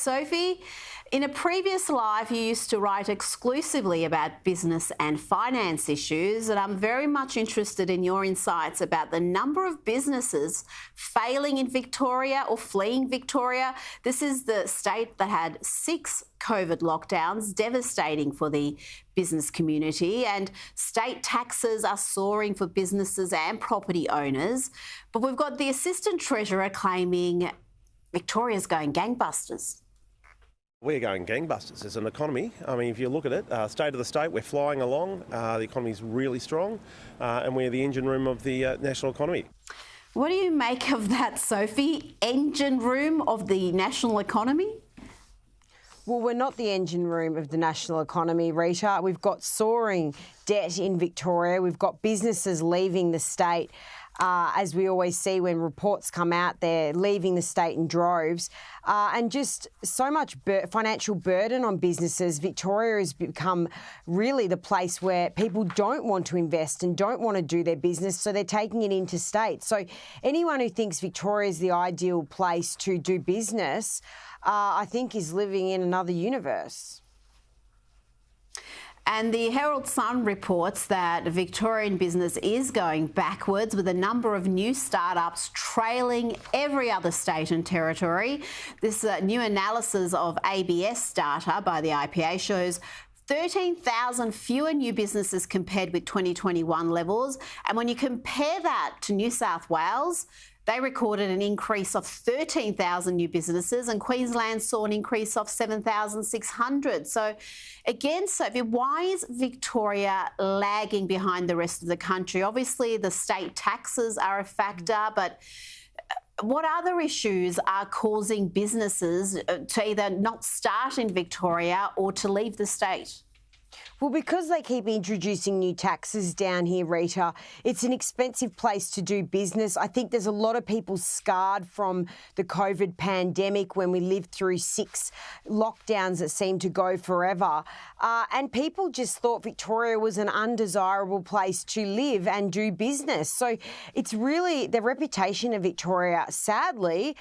Sophie, in a previous life, you used to write exclusively about business and finance issues, and I'm very much interested in your insights about the number of businesses failing in Victoria or fleeing Victoria. This is the state that had 6 COVID lockdowns, devastating for the business community, and state taxes are soaring for businesses and property owners. But we've got the Assistant Treasurer claiming Victoria's going gangbusters. We're going gangbusters as an economy. I mean, if you look at it, state of the state, we're flying along. The economy's really strong, and we're the engine room of the national economy. What do you make of that, Sophie? Engine room of the national economy? Well, we're not the engine room of the national economy, Rita. We've got soaring debt in Victoria. We've got businesses leaving the state. As we always see when reports come out, they're leaving the state in droves. And just so much financial burden on businesses. Victoria has become really the place where people don't want to invest and don't want to do their business, so they're taking it interstate. So anyone who thinks Victoria is the ideal place to do business, I think is living in another universe. And the Herald Sun reports that Victorian business is going backwards, with a number of new startups trailing every other state and territory. This new analysis of ABS data by the IPA shows 13,000 fewer new businesses compared with 2021 levels. And when you compare that to New South Wales, they recorded an increase of 13,000 new businesses, and Queensland saw an increase of 7,600. So again, Sophie, why is Victoria lagging behind the rest of the country? Obviously, the state taxes are a factor, but what other issues are causing businesses to either not start in Victoria or to leave the state? Well, because they keep introducing new taxes down here, Rita, it's an expensive place to do business. I think there's a lot of people scarred from the COVID pandemic when we lived through 6 lockdowns that seemed to go forever. And people just thought Victoria was an undesirable place to live and do business. So it's really the reputation of Victoria, sadly,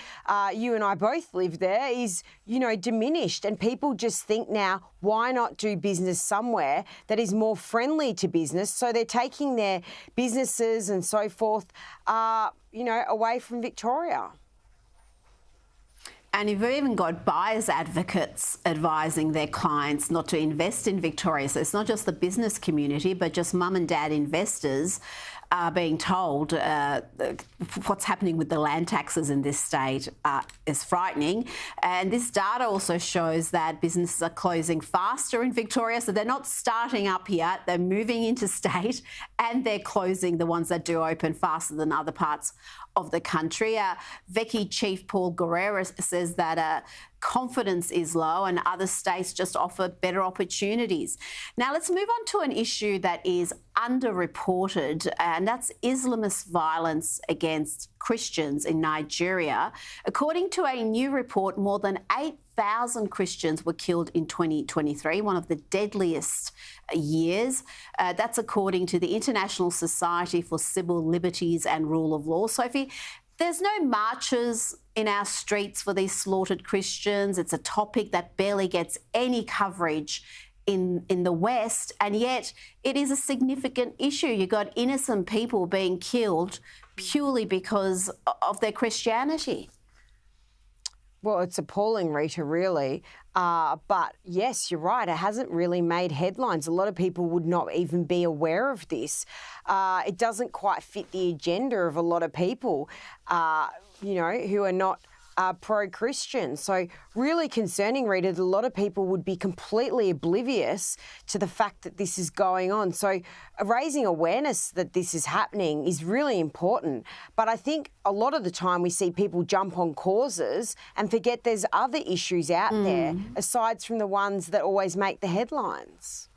you and I both live there, is, diminished. And people just think now, why not do business somewhere that is more friendly to business? So they're taking their businesses and so forth, away from Victoria. And you've even got buyers advocates advising their clients not to invest in Victoria. So it's not just the business community, but just mum and dad investors are being told what's happening with the land taxes in this state is frightening. And this data also shows that businesses are closing faster in Victoria. So they're not starting up here, they're moving interstate, and they're closing, the ones that do open, faster than other parts of the country. Vecchi Chief Paul Guerrera says that confidence is low and other states just offer better opportunities. Now let's move on to an issue that is underreported, and that's Islamist violence against Christians in Nigeria. According to a new report, more than 8,000 Christians were killed in 2023, one of the deadliest years. That's according to the International Society for Civil Liberties and Rule of Law. Sophie, there's no marches in our streets for these slaughtered Christians. It's a topic that barely gets any coverage in the West, and yet it is a significant issue. You've got innocent people being killed purely because of their Christianity. Well, it's appalling, Rita, really. But yes, you're right. It hasn't really made headlines. A lot of people would not even be aware of this. It doesn't quite fit the agenda of a lot of people, who are not pro-Christian. So really concerning, Rita, that a lot of people would be completely oblivious to the fact that this is going on. So raising awareness that this is happening is really important. But I think a lot of the time we see people jump on causes and forget there's other issues out there aside from the ones that always make the headlines.